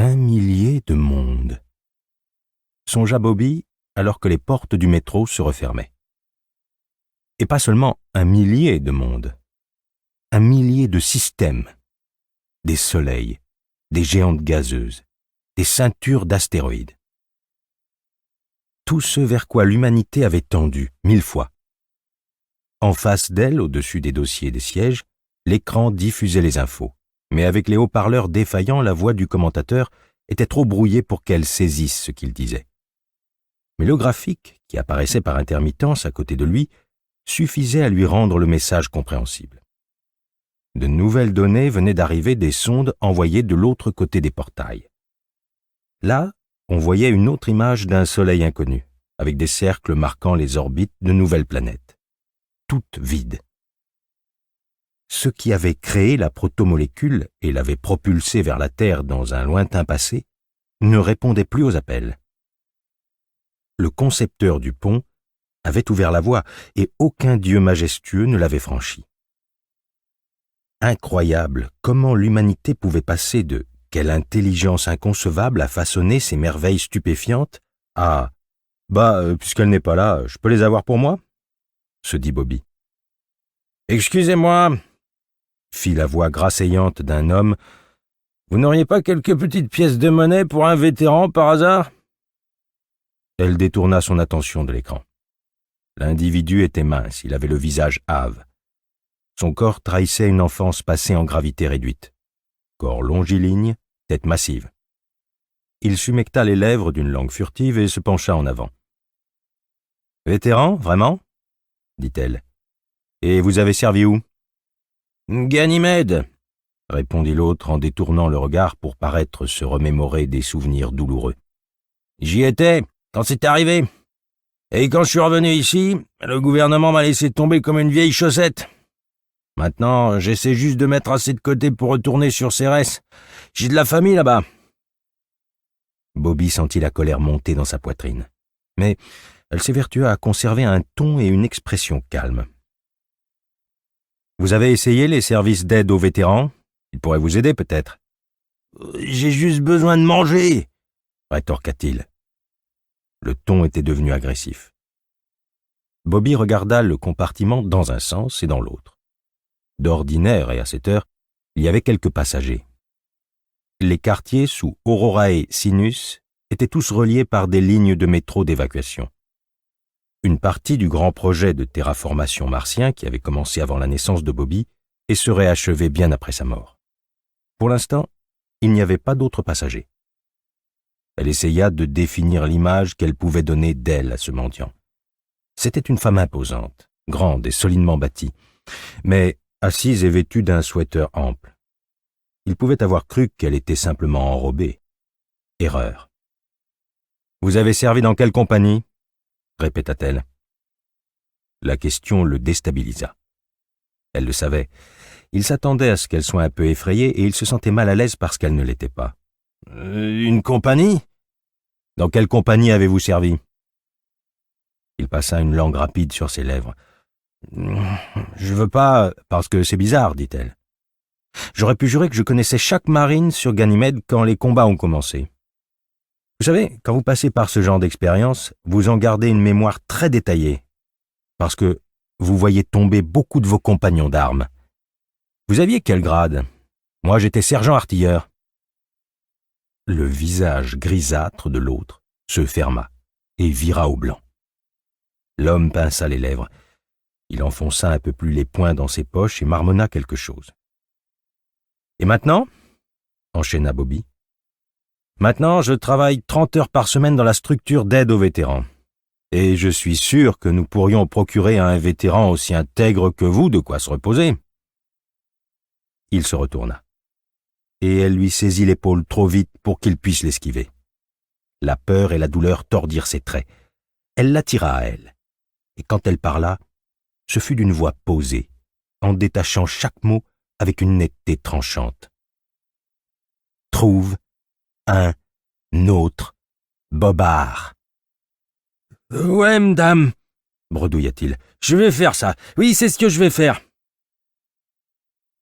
1 millier de monde, songea Bobby alors que les portes du métro se refermaient. Et pas seulement 1 millier de monde, 1 millier de systèmes, des soleils, des géantes gazeuses, des ceintures d'astéroïdes. Tout ce vers quoi l'humanité avait tendu 1000 fois. En face d'elle, au-dessus des dossiers et des sièges, l'écran diffusait les infos, mais avec les haut-parleurs défaillants, la voix du commentateur était trop brouillée pour qu'elle saisisse ce qu'il disait. Mais le graphique, qui apparaissait par intermittence à côté de lui, suffisait à lui rendre le message compréhensible. De nouvelles données venaient d'arriver des sondes envoyées de l'autre côté des portails. Là, on voyait une autre image d'un soleil inconnu, avec des cercles marquant les orbites de nouvelles planètes, toutes vides. Ce qui avait créé la protomolécule et l'avait propulsée vers la Terre dans un lointain passé ne répondait plus aux appels. Le concepteur du pont avait ouvert la voie et aucun dieu majestueux ne l'avait franchi. Incroyable comment l'humanité pouvait passer de « quelle intelligence inconcevable a façonné ces merveilles stupéfiantes » à « puisqu'elle n'est pas là, je peux les avoir pour moi ?» se dit Bobby. « Excusez-moi » fit la voix grasseyante d'un homme. « Vous n'auriez pas quelques petites pièces de monnaie pour un vétéran par hasard ?» Elle détourna son attention de l'écran. L'individu était mince, il avait le visage hâve. Son corps trahissait une enfance passée en gravité réduite. Corps longiligne, tête massive. Il s'humecta les lèvres d'une langue furtive et se pencha en avant. « Vétéran, vraiment ?» dit-elle. « Et vous avez servi où ?»« Ganymède !» répondit l'autre en détournant le regard pour paraître se remémorer des souvenirs douloureux. « J'y étais, quand c'est arrivé. Et quand je suis revenu ici, le gouvernement m'a laissé tomber comme une vieille chaussette. Maintenant, j'essaie juste de mettre assez de côté pour retourner sur Cérès. J'ai de la famille là-bas. » Bobby sentit la colère monter dans sa poitrine. Mais elle s'évertua à conserver un ton et une expression calme. « Vous avez essayé les services d'aide aux vétérans ? Ils pourraient vous aider peut-être. »« J'ai juste besoin de manger !» rétorqua-t-il. Le ton était devenu agressif. Bobby regarda le compartiment dans un sens et dans l'autre. D'ordinaire, et à cette heure, il y avait quelques passagers. Les quartiers sous Aurorae Sinus étaient tous reliés par des lignes de métro d'évacuation. Une partie du grand projet de terraformation martien qui avait commencé avant la naissance de Bobby et serait achevé bien après sa mort. Pour l'instant, il n'y avait pas d'autres passagers. Elle essaya de définir l'image qu'elle pouvait donner d'elle à ce mendiant. C'était une femme imposante, grande et solidement bâtie, mais assise et vêtue d'un sweater ample. Il pouvait avoir cru qu'elle était simplement enrobée. Erreur. « Vous avez servi dans quelle compagnie ?» répéta-t-elle. La question le déstabilisa. Elle le savait. Il s'attendait à ce qu'elle soit un peu effrayée et il se sentait mal à l'aise parce qu'elle ne l'était pas. « Une compagnie ? Dans quelle compagnie avez-vous servi ?» Il passa une langue rapide sur ses lèvres. « Je veux pas, parce que c'est bizarre, dit-elle. J'aurais pu jurer que je connaissais chaque marine sur Ganymède quand les combats ont commencé. Vous savez, quand vous passez par ce genre d'expérience, vous en gardez une mémoire très détaillée, parce que vous voyez tomber beaucoup de vos compagnons d'armes. Vous aviez quel grade ? Moi, j'étais sergent-artilleur. » Le visage grisâtre de l'autre se ferma et vira au blanc. L'homme pinça les lèvres. Il enfonça un peu plus les poings dans ses poches et marmonna quelque chose. « Et maintenant ?» enchaîna Bobby. « Maintenant, je travaille 30 heures par semaine dans la structure d'aide aux vétérans. Et je suis sûr que nous pourrions procurer à un vétéran aussi intègre que vous de quoi se reposer. » Il se retourna. Et elle lui saisit l'épaule trop vite pour qu'il puisse l'esquiver. La peur et la douleur tordirent ses traits. Elle l'attira à elle. Et quand elle parla, ce fut d'une voix posée, en détachant chaque mot avec une netteté tranchante. « Trouve un autre bobard. »« Ouais, madame, bredouilla-t-il. Je vais faire ça. Oui, c'est ce que je vais faire.